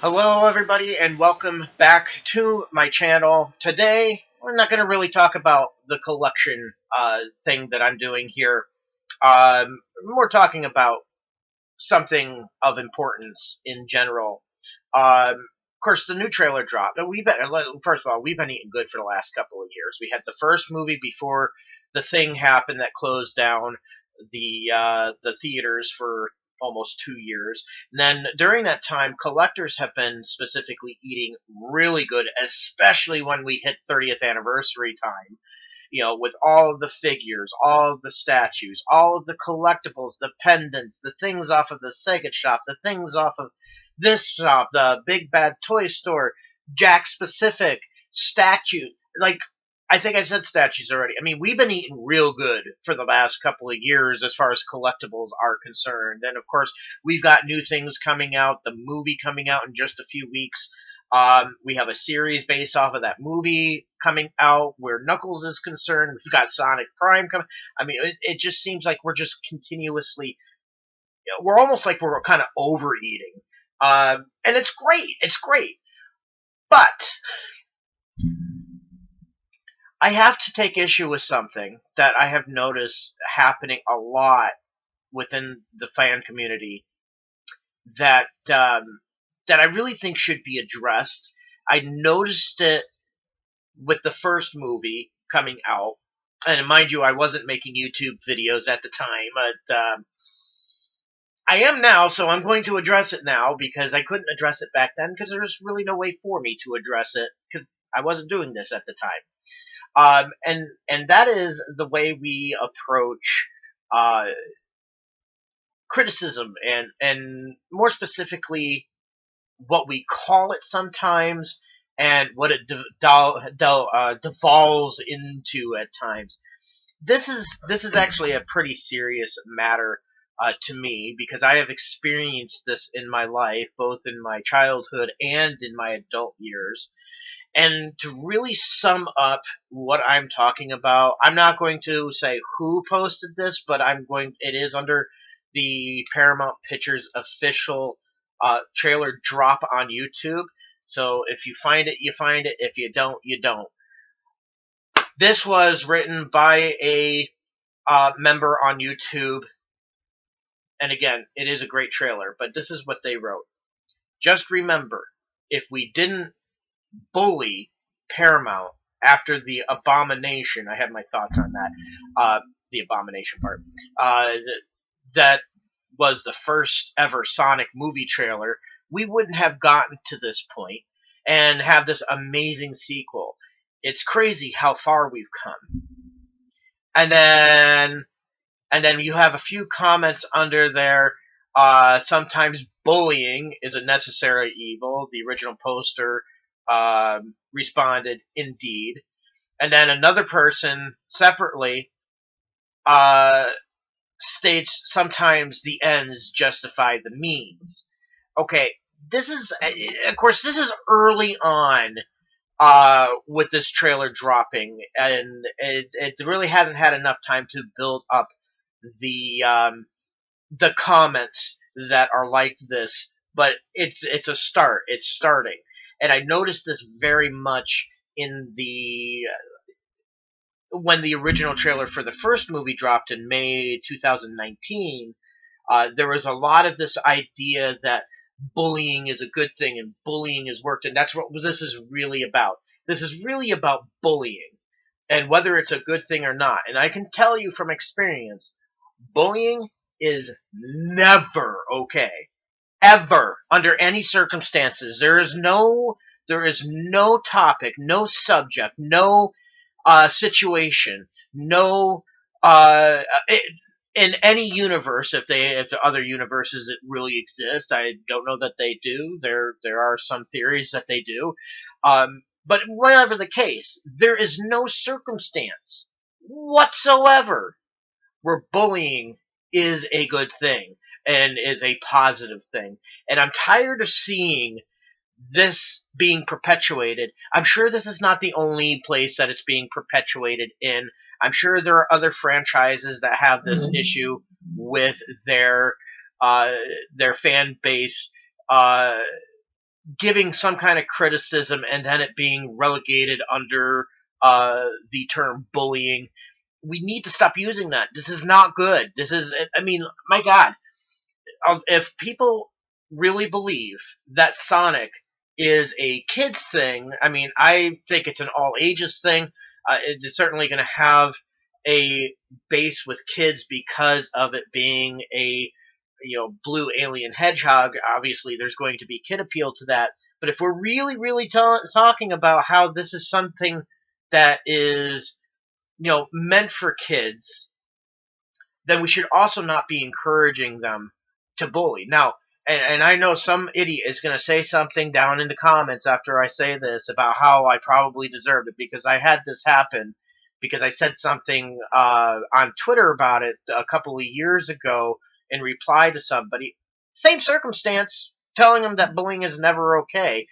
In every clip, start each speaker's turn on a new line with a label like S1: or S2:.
S1: Hello, everybody, and welcome back to my channel. Today, we're not going to really talk about the collection thing that I'm doing here. We're talking about something of importance in general. Of course, the new trailer dropped. First of all, we've been eating good for the last couple of years. We had the first movie before the thing happened that closed down the theaters for almost 2 years. And then during that time, collectors have been specifically eating really good, especially when we hit 30th anniversary time. You know, with all of the figures, all of the statues, all of the collectibles, the pendants, the things off of the Sega shop, the things off of this shop, the Big Bad Toy Store, Jack Specific, statue. Like, I think I said statues already. I mean, we've been eating real good for the last couple of years as far as collectibles are concerned. And of course, we've got new things coming out, the movie coming out in just a few weeks. We have a series based off of that movie coming out where Knuckles is concerned. We've got Sonic Prime coming. I mean, it just seems like we're just continuously, we're almost like we're kind of overeating. And it's great. It's great. But I have to take issue with something that I have noticed happening a lot within the fan community that I really think should be addressed. I noticed it with the first movie coming out, and mind you, I wasn't making YouTube videos at the time, but I am now, so I'm going to address it now because I couldn't address it back then because there was really no way for me to address it because I wasn't doing this at the time. And that is the way we approach uh, criticism and more specifically what we call it sometimes and what it devolves into at times. This is actually a pretty serious matter to me because I have experienced this in my life, both in my childhood and in my adult years. And to really sum up what I'm talking about, I'm not going to say who posted this, but it is under the Paramount Pictures official trailer drop on YouTube. So if you find it, you find it. If you don't, you don't. This was written by a member on YouTube. And again, it is a great trailer, but this is what they wrote. Just remember, if we didn't bully Paramount after the Abomination. I have my thoughts on that. The Abomination part. That was the first ever Sonic movie trailer. We wouldn't have gotten to this point and have this amazing sequel. It's crazy how far we've come. And then you have a few comments under there. Sometimes bullying is a necessary evil. The original poster responded, indeed. And then another person separately uh, states sometimes the ends justify the means. Okay, of course, this is early on with this trailer dropping, and it really hasn't had enough time to build up the the comments that are like this, but it's a start. It's starting, and I noticed this very much in the when the original trailer for the first movie dropped in May 2019. There was a lot of this idea that bullying is a good thing and bullying has worked, and that's what this is really about. This is really about bullying and whether it's a good thing or not. And I can tell you from experience, bullying is never okay. Ever, under any circumstances. There is no topic, no subject, no situation, no it, in any universe, if the other universes that really exist, I don't know that they do. There are some theories that they do, but whatever the case, there is no circumstance whatsoever where bullying is a good thing and is a positive thing. And I'm tired of seeing this being perpetuated. I'm sure this is not the only place that it's being perpetuated in. I'm sure there are other franchises that have this issue with their uh, their fan base uh, giving some kind of criticism and then it being relegated under the term bullying. We need to stop using that. This is not good. This is, I mean, my God, if people really believe that Sonic is a kids thing, I mean, I think it's an all ages thing. It's certainly going to have a base with kids because of it being a blue alien hedgehog. Obviously, there's going to be kid appeal to that. But if we're really talking about how this is something that is meant for kids, then we should also not be encouraging them to bully. Now, and I know some idiot is going to say something down in the comments after I say this about how I probably deserved it because I had this happen because I said something on Twitter about it a couple of years ago in reply to somebody. Same circumstance, telling them that bullying is never okay.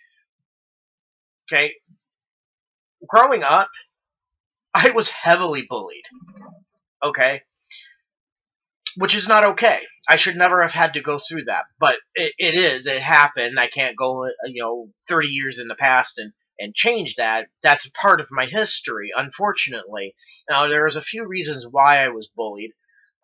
S1: Okay, growing up, I was heavily bullied. Okay, which is not okay. I should never have had to go through that, but it is. It happened. I can't go, 30 years in the past and change that. That's part of my history, unfortunately. Now, there's a few reasons why I was bullied.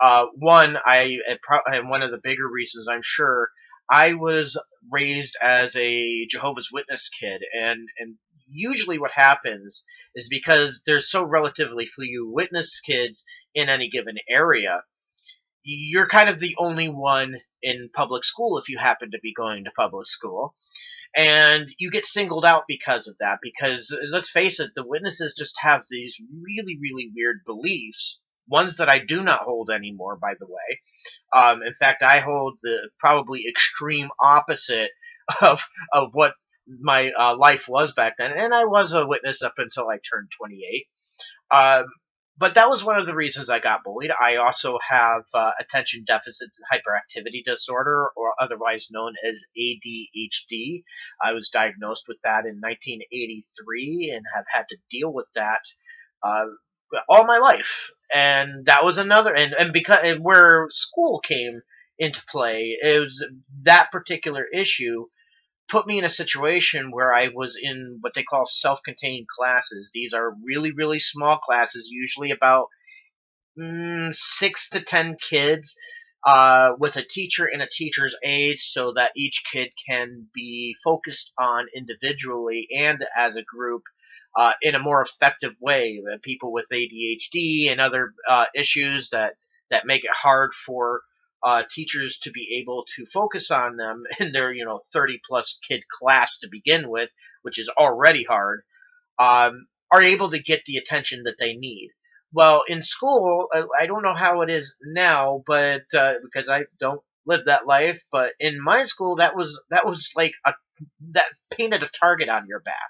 S1: One, and one of the bigger reasons, I'm sure, I was raised as a Jehovah's Witness kid, and usually what happens is because there's so relatively few witness kids in any given area, you're kind of the only one in public school if you happen to be going to public school. And you get singled out because of that. Because let's face it, the witnesses just have these really weird beliefs. Ones that I do not hold anymore, by the way. In fact, I hold the probably extreme opposite of what my life was back then. And I was a witness up until I turned 28. Um, but that was one of the reasons I got bullied. I also have attention deficit hyperactivity disorder, or otherwise known as ADHD. I was diagnosed with that in 1983 and have had to deal with that uh, all my life. And that was another, and because and where school came into play, it was that particular issue put me in a situation where I was in what they call self-contained classes. These are really small classes, usually about 6 to 10 kids, with a teacher and a teacher's aide, so that each kid can be focused on individually and as a group. In a more effective way, people with ADHD and other issues that make it hard for teachers to be able to focus on them in their 30 plus kid class to begin with, which is already hard, are able to get the attention that they need. Well, in school, I don't know how it is now, but because I don't live that life, but in my school, that was like that painted a target on your back.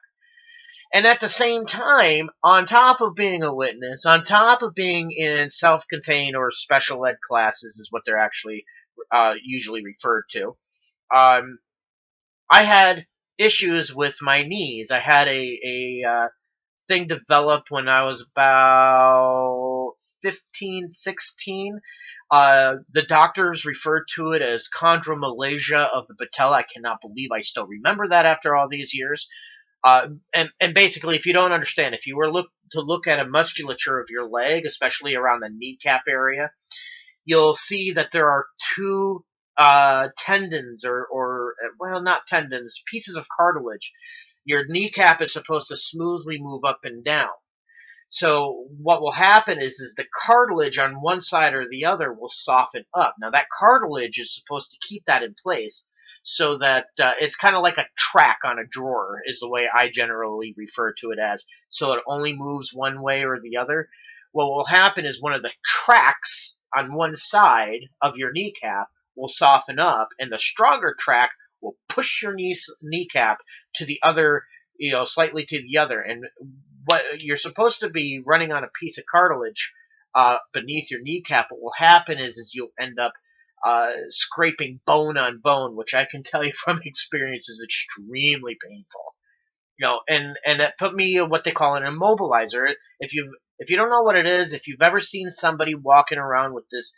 S1: And at the same time, on top of being a witness, on top of being in self-contained or special ed classes, is what they're actually usually referred to. Um, I had issues with my knees. I had a thing developed when I was about 15, 16. The doctors referred to it as chondromalacia of the patella. I cannot believe I still remember that after all these years. And basically, if you don't understand, if you were to look at a musculature of your leg, especially around the kneecap area, you'll see that there are two tendons, or well, not tendons, pieces of cartilage. Your kneecap is supposed to smoothly move up and down. So what will happen is the cartilage on one side or the other will soften up. Now that cartilage is supposed to keep that in place so that it's kind of like a track on a drawer is the way I generally refer to it as. So it only moves one way or the other. What will happen is one of the tracks on one side of your kneecap will soften up, and the stronger track will push your kneecap to the other, slightly to the other. And what you're supposed to be running on a piece of cartilage beneath your kneecap, what will happen is you'll end up scraping bone on bone, which I can tell you from experience is extremely painful. And that put me in what they call an immobilizer. If you don't know what it is, if you've ever seen somebody walking around with this,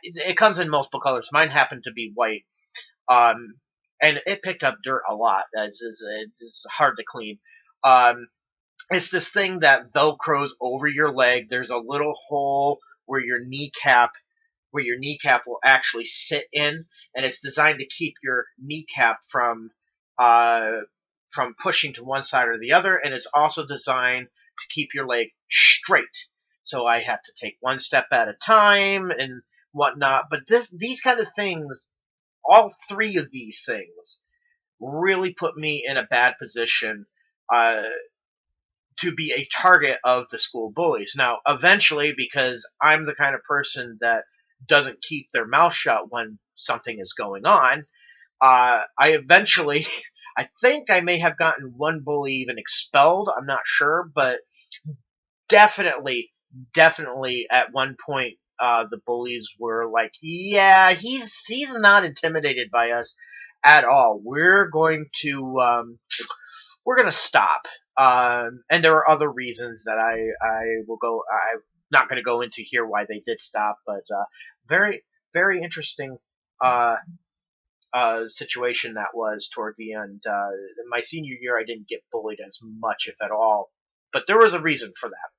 S1: it comes in multiple colors. Mine happened to be white. Um, and it picked up dirt a lot. It's hard to clean. Um, it's this thing that velcros over your leg. There's a little hole where your kneecap will actually sit in, and it's designed to keep your kneecap uh, from pushing to one side or the other, and it's also designed to keep your leg straight. So I have to take one step at a time and whatnot. But these kind of things, all three of these things, really put me in a bad position uh, to be a target of the school bullies. Now, eventually, because I'm the kind of person that doesn't keep their mouth shut when something is going on, I eventually, I think I may have gotten one bully even expelled. I'm not sure, but definitely, definitely at one point, the bullies were like, "Yeah, he's not intimidated by us at all. We're going to stop." And there are other reasons that I'm not going to go into here why they did stop, but very, very interesting uh, situation that was toward the end. My senior year, I didn't get bullied as much, if at all, but there was a reason for that.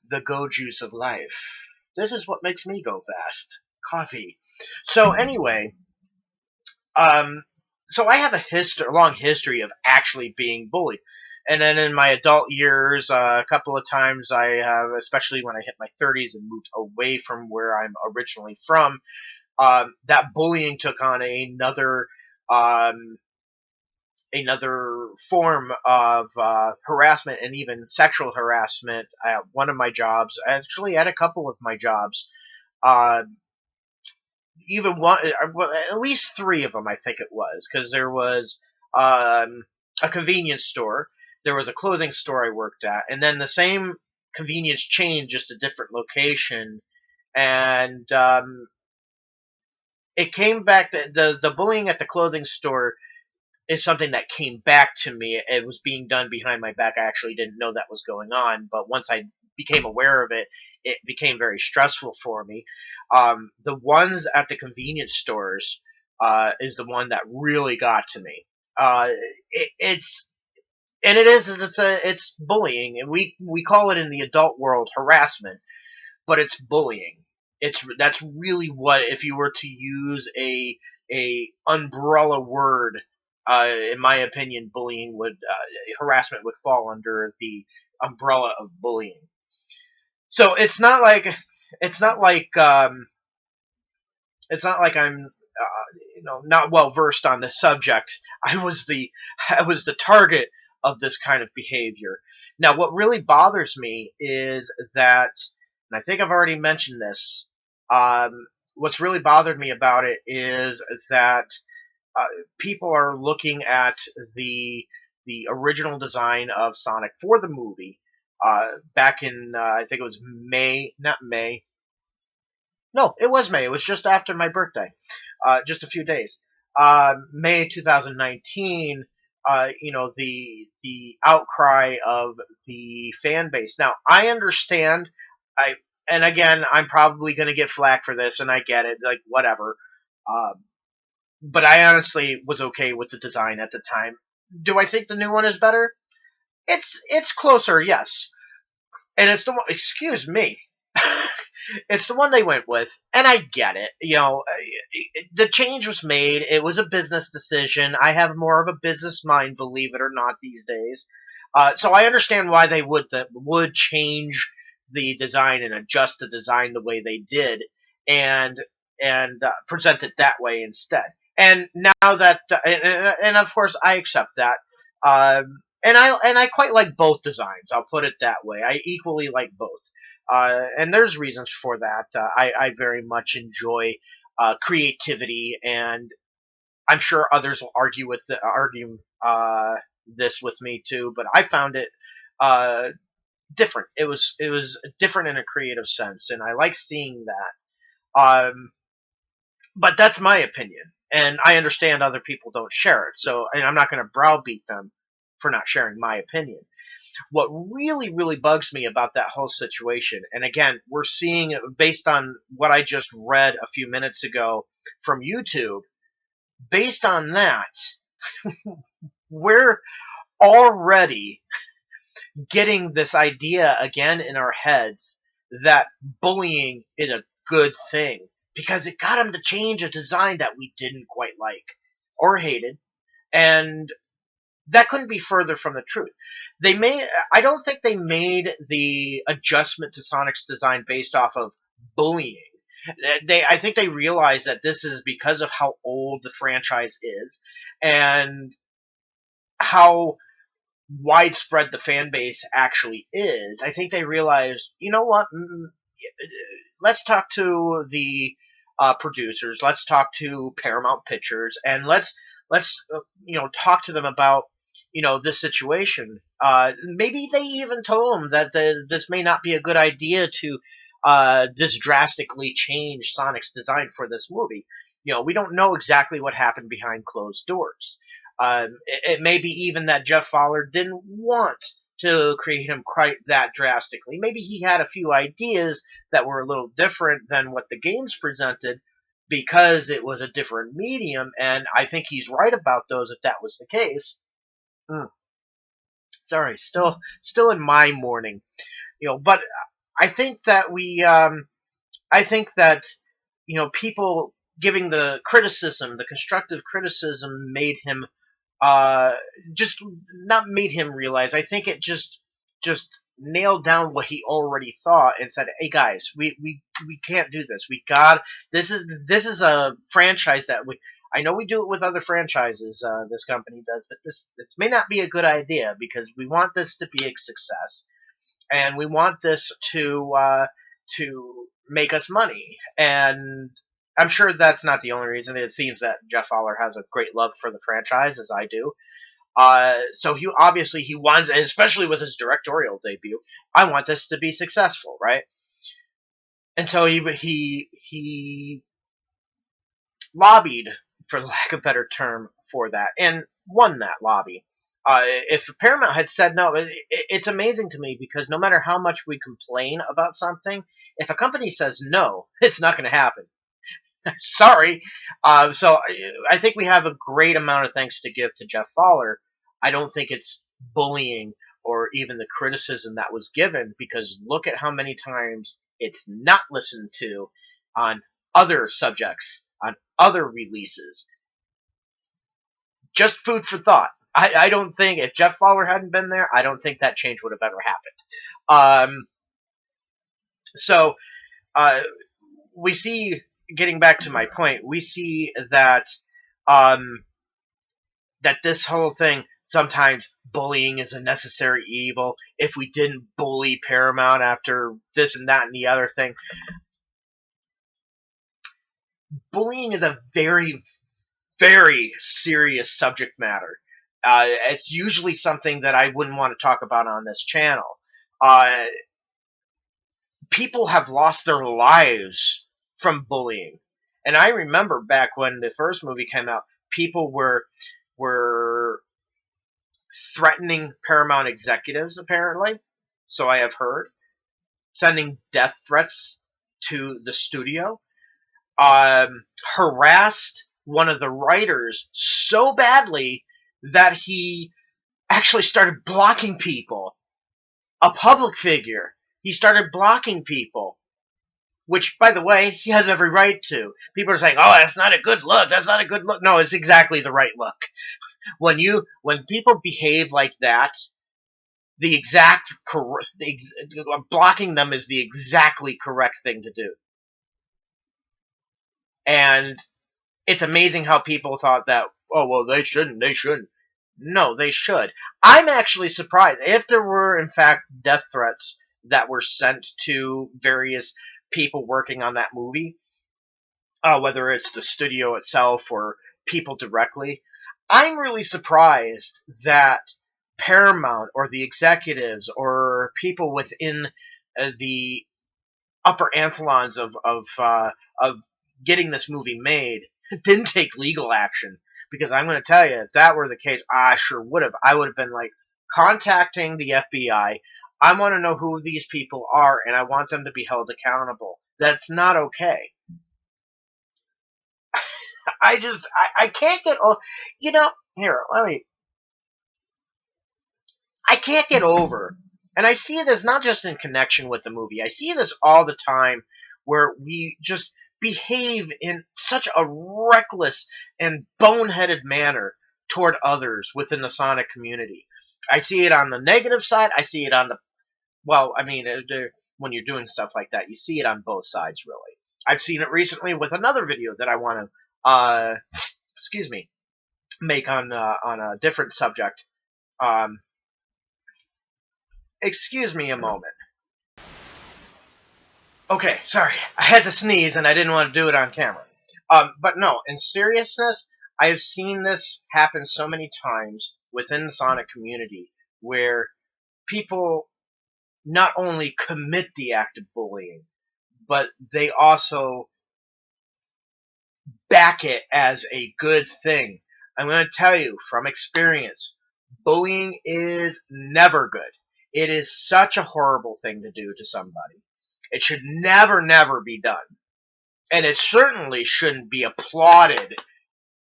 S1: The go juice of life. This is what makes me go fast. Coffee. So anyway, um, so I have a long history of actually being bullied. And then in my adult years, a couple of times I have, especially when I hit my 30s and moved away from where I'm originally from, that bullying took on um, another form of harassment and even sexual harassment at one of my jobs, actually at a couple of my jobs. Uh, even one, at least three of them, I think it was, because there was a convenience store, there was a clothing store I worked at, and then the same convenience chain, just a different location. And it came back, the bullying at the clothing store is something that came back to me. It was being done behind my back. I actually didn't know that was going on, but once I became aware of it, it became very stressful for me. The ones at the convenience stores is the one that really got to me. Uh, it's and it is it's bullying, and we call it in the adult world harassment, but it's bullying. That's really what, if you were to use a umbrella word, in my opinion, bullying would harassment would fall under the umbrella of bullying. So it's not like it's not like I'm not well versed on this subject. I was the target of this kind of behavior. Now, what really bothers me is that, and I think I've already mentioned this. What's really bothered me about it is that uh, people are looking at the original design of Sonic for the movie back in I think it was May, not May. No, it was May. It was just after my birthday, just a few days. May 2019. The outcry of the fan base. Now, I understand. I and again, I'm probably going to get flack for this, and I get it. Like whatever. Um, but I honestly was okay with the design at the time. Do I think the new one is better? It's closer, yes, and it's the one. Excuse me. It's the one they went with, and I get it. The change was made. It was a business decision. I have more of a business mind, believe it or not, these days. So I understand why they would change the design and adjust the design the way they did, and present it that way instead. And now that, and of course, I accept that. And I quite like both designs. I'll put it that way. I equally like both. And there's reasons for that. I very much enjoy creativity, and I'm sure others will argue this with me too. But I found it uh, different. It was different in a creative sense, and I like seeing that. But that's my opinion, and I understand other people don't share it. So, and I'm not going to browbeat them for not sharing my opinion. What really, really bugs me about that whole situation, and again, we're seeing, based on what I just read a few minutes ago from YouTube, Based on that, we're already getting this idea again in our heads that bullying is a good thing because it got them to change a design that we didn't quite like or hated. And that couldn't be further from the truth. I don't think they made the adjustment to Sonic's design based off of bullying. I think they realized that this is because of how old the franchise is and how widespread the fan base actually is. I think they realized, you know what? Let's talk to the producers. Let's talk to Paramount Pictures, and let's talk to them about this situation. Maybe they even told them that this may not be a good idea to just drastically change Sonic's design for this movie. We don't know exactly what happened behind closed doors. It may be even that Jeff Fowler didn't want to create him quite that drastically. Maybe he had a few ideas that were a little different than what the games presented because it was a different medium, and I think he's right about those if that was the case. Mm, sorry, still in my morning, but I think that I think that people giving the criticism, the constructive criticism, made him uh, just not made him realize. I think it just nailed down what he already thought and said, "Hey guys, we can't do this. We got this is a franchise that we. I know we do it with other franchises. This company does, but this may not be a good idea because we want this to be a success and we want this to make us money." And I'm sure that's not the only reason. It seems that Jeff Fowler has a great love for the franchise, as I do. So he obviously he wants, and especially with his directorial debut, I want this to be successful, right? And so he lobbied, for lack of a better term, for that, and won that lobby. If Paramount had said no, it's amazing to me because no matter how much we complain about something, if a company says no, it's not going to happen. Sorry. So I think we have a great amount of thanks to give to Jeff Fowler. I don't think it's bullying or even the criticism that was given because look at how many times it's not listened to on other subjects, on other releases. Just food for thought. I don't think if Jeff Fowler hadn't been there, I don't think that change would have ever happened. So uh, we see, getting back to my point, we see that um, that this whole thing sometimes bullying is a necessary evil. If we didn't bully Paramount after this and that and the other thing, bullying is a very very serious subject matter. It's usually something that I wouldn't want to talk about on this channel. Uh, People have lost their lives from bullying. And I remember back when the first movie came out, people were threatening Paramount executives apparently. So I have heard, sending death threats to the studio. Harassed one of the writers so badly that he actually started blocking people. A public figure. He started blocking people. Which, by the way, he has every right to. People are saying, "Oh, that's not a good look. That's not a good look." No, it's exactly the right look. When people behave like that, the exact correct blocking them is the exactly correct thing to do. And it's amazing how people thought that. Oh well, they shouldn't. They shouldn't. No, they should. I'm actually surprised if there were in fact death threats that were sent to various people working on that movie, whether it's the studio itself or people directly. I'm really surprised that Paramount or the executives or people within the upper echelons of getting this movie made didn't take legal action. Because I'm going to tell you, if that were the case, I sure would have. I would have been like contacting the FBI. I want to know who these people are, and I want them to be held accountable. That's not okay. I can't get over. You know, here, I can't get over, and I see this not just in connection with the movie. I see this all the time, where we just behave in such a reckless and boneheaded manner toward others within the Sonic community. I see it on the negative side. I see it on the well. I mean, when you're doing stuff like that, you see it on both sides, really. I've seen it recently with another video that I want to, excuse me, make on a different subject. Um, excuse me a moment. Okay, sorry. I had to sneeze and I didn't want to do it on camera. But no, in seriousness, I have seen this happen so many times within the Sonic community where people not only commit the act of bullying, but they also back it as a good thing. I'm going to tell you from experience, bullying is never good. It is such a horrible thing to do to somebody. It should never, never be done. And it certainly shouldn't be applauded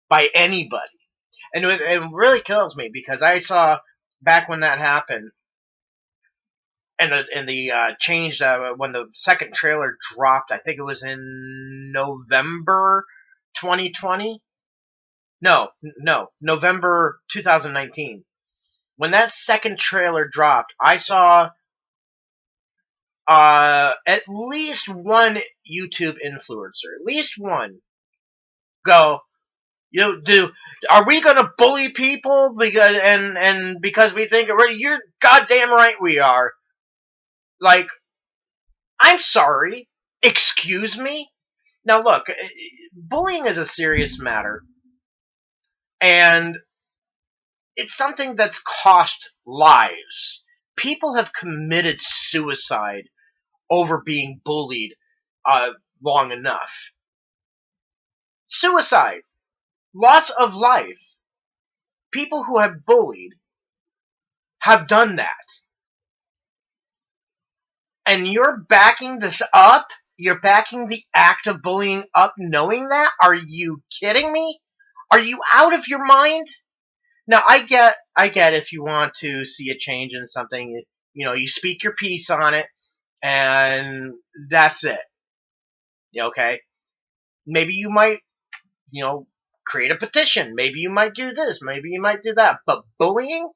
S1: by anybody. And it really kills me because I saw back when that happened, and the change when the second trailer dropped. I think it was in November 2020. No, November 2019. When that second trailer dropped, I saw at least one YouTube influencer, at least one, go, are we gonna bully people because we think you're goddamn right we are. Like, I'm sorry, excuse me. Now look, bullying is a serious matter, and it's something that's cost lives. People have committed suicide over being bullied long enough. Suicide, loss of life. People who have bullied have done that. And you're backing this up? You're backing the act of bullying up knowing that? Are you kidding me? Are you out of your mind? Now I get if you want to see a change in something, you speak your piece on it and that's it. Okay? Maybe you might, you know, create a petition. Maybe you might do this, maybe you might do that. But bullying,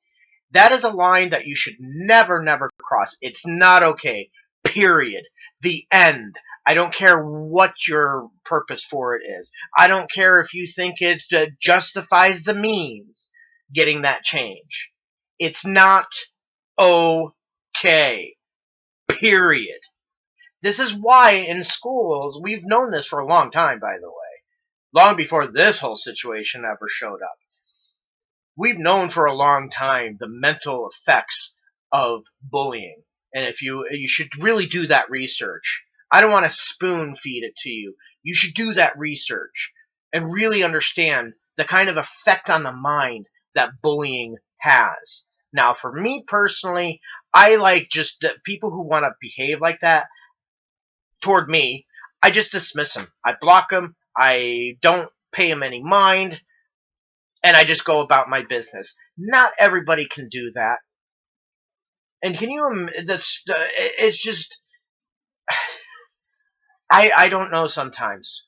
S1: that is a line that you should never, never cross. It's not okay. Period. The end. I don't care what your purpose for it is. I don't care if you think it justifies the means getting that change. It's not okay. Period. This is why in schools, we've known this for a long time, by the way, long before this whole situation ever showed up. We've known for a long time the mental effects of bullying. And if you should really do that research. I don't want to spoon feed it to you. You should do that research and really understand the kind of effect on the mind that bullying has. Now, for me personally, I like just people who want to behave like that toward me. I just dismiss them. I block them. I don't pay them any mind, and I just go about my business. Not everybody can do that. And can you? It's just I don't know. Sometimes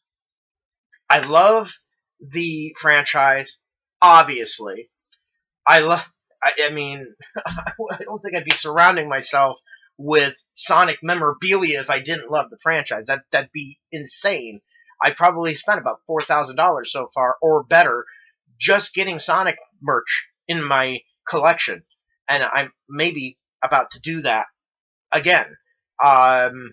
S1: I love the franchise. Obviously, I love. I mean, I don't think I'd be surrounding myself with Sonic memorabilia if I didn't love the franchise. That'd be insane. I probably spent about $4,000 so far, or better, just getting Sonic merch in my collection, and I'm maybe about to do that again. Um,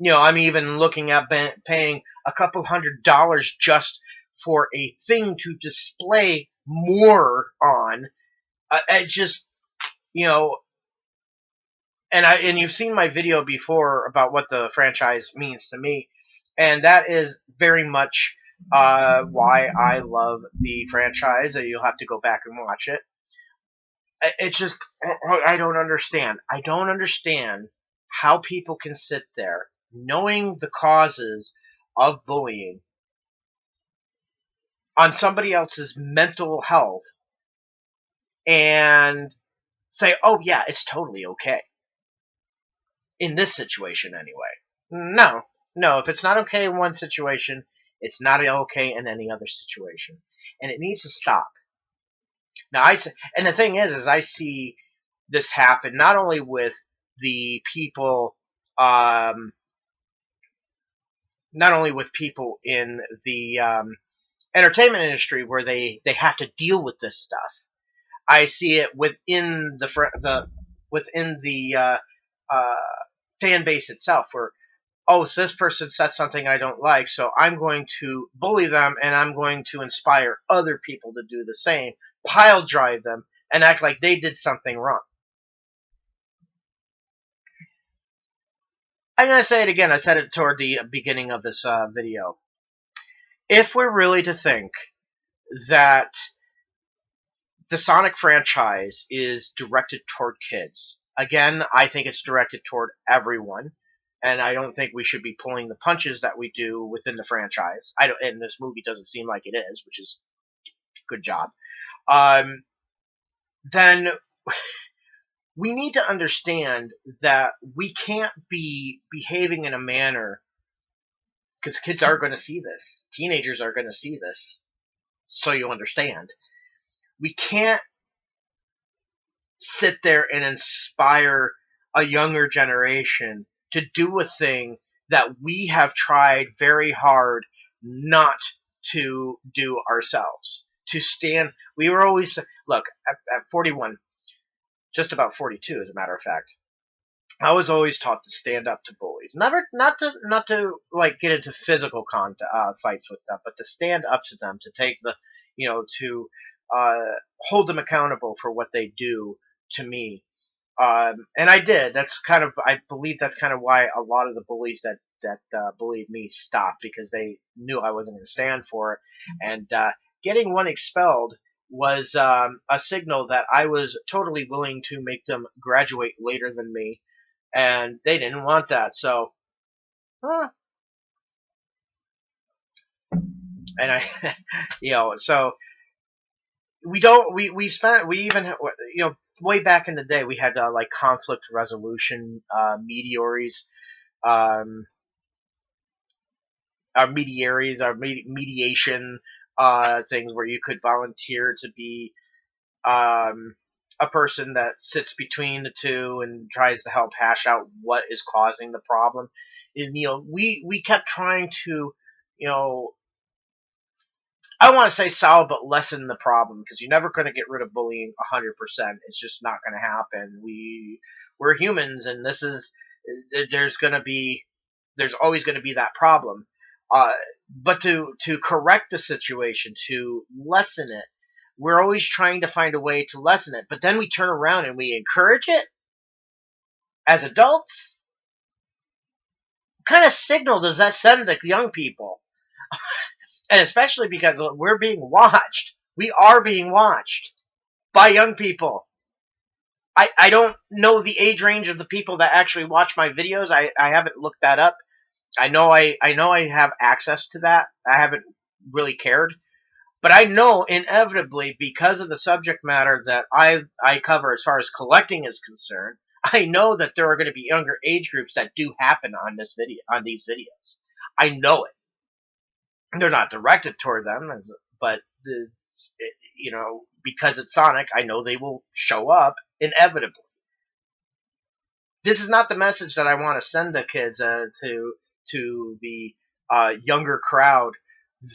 S1: I'm even looking at paying a couple $100s just for a thing to display more on. I just, you know, and you've seen my video before about what the franchise means to me, and that is very much why I love the franchise. You'll have to go back and watch it. It's just I don't understand. I don't understand how people can sit there knowing the causes of bullying on somebody else's mental health and say, oh, yeah, it's totally okay. In this situation, anyway. No, no. If it's not okay in one situation, it's not okay in any other situation. And it needs to stop. Now, and the thing is I see this happen not only with the people, not only with people in the entertainment industry where they have to deal with this stuff. I see it within the uh, fan base itself, where so this person said something I don't like, so I'm going to bully them and I'm going to inspire other people to do the same, pile drive them, and act like they did something wrong. I'm going to say it again. I said it toward the beginning of this video. If we're really to think that the Sonic franchise is directed toward kids, again, I think it's directed toward everyone. And I don't think we should be pulling the punches that we do within the franchise. And this movie doesn't seem like it is, which is good job. Then we need to understand that we can't be behaving in a manner, because kids are going to see this, teenagers are going to see this, so you understand. We can't sit there and inspire a younger generation to do a thing that we have tried very hard not to do ourselves. To stand, we were always, look, at 41, just about 42 as a matter of fact, I was always taught to stand up to bullies. Not to like get into physical fights with them, but to stand up to them, to take the, to hold them accountable for what they do to me. And I did. I believe that's kind of why a lot of the bullies that bullied me stopped, because they knew I wasn't going to stand for it. And getting one expelled was a signal that I was totally willing to make them graduate later than me, and they didn't want that. So, and I, so we even, way back in the day, we had like conflict resolution mediaries, um, our mediaries, our mediation things, where you could volunteer to be a person that sits between the two and tries to help hash out what is causing the problem. And we kept trying to, you know, I want to say solve, but lessen the problem, because you're never going to get rid of bullying 100%. It's just not going to happen. We're humans, and there's always going to be that problem. But to correct the situation, to lessen it, we're always trying to find a way to lessen it. But then we turn around and we encourage it as adults. What kind of signal does that send to young people? And especially because we're being watched. We are being watched by young people. I don't know the age range of the people that actually watch my videos. I haven't looked that up. I know I have access to that. I haven't really cared. But I know inevitably, because of the subject matter that I cover as far as collecting is concerned, I know that there are going to be younger age groups that do happen on these videos. I know it. They're not directed toward them, but because it's Sonic, I know they will show up inevitably. This is not the message that I want to send the kids to the younger crowd,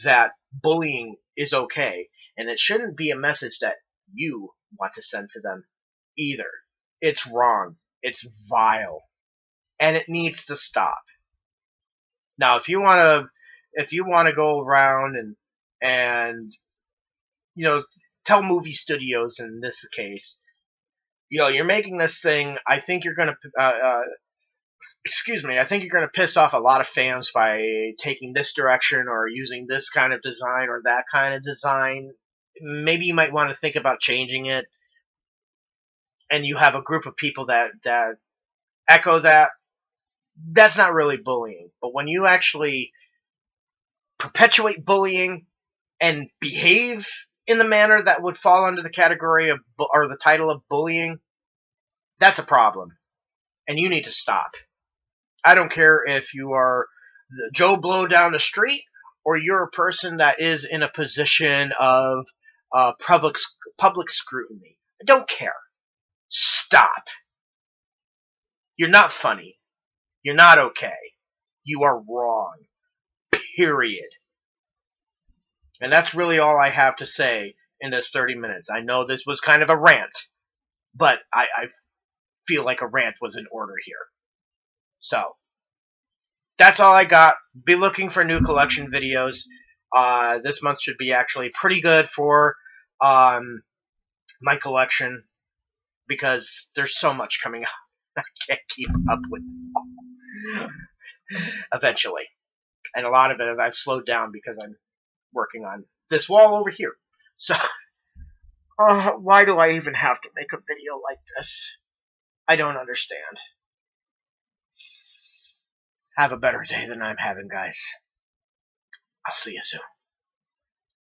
S1: that bullying is okay, and it shouldn't be a message that you want to send to them either. It's wrong. It's vile, and it needs to stop. Now, if you want to go around and tell movie studios in this case, you're making this thing, I think you're going to excuse me, I think you're going to piss off a lot of fans by taking this direction or using this kind of design or that kind of design. Maybe you might want to think about changing it, and you have a group of people that echo that. That's not really bullying. But when you actually perpetuate bullying and behave in the manner that would fall under the category of or the title of bullying, that's a problem, and you need to stop. I don't care if you are Joe Blow down the street or you're a person that is in a position of public scrutiny. I don't care. Stop. You're not funny. You're not okay. You are wrong. Period. And that's really all I have to say in this 30 minutes. I know this was kind of a rant, but I feel like a rant was in order here. So, that's all I got. Be looking for new collection videos. This month should be actually pretty good for my collection because there's so much coming out. I can't keep up with it all. Eventually. And a lot of it I've slowed down because I'm working on this wall over here. So, why do I even have to make a video like this? I don't understand. Have a better day than I'm having, guys. I'll see you soon.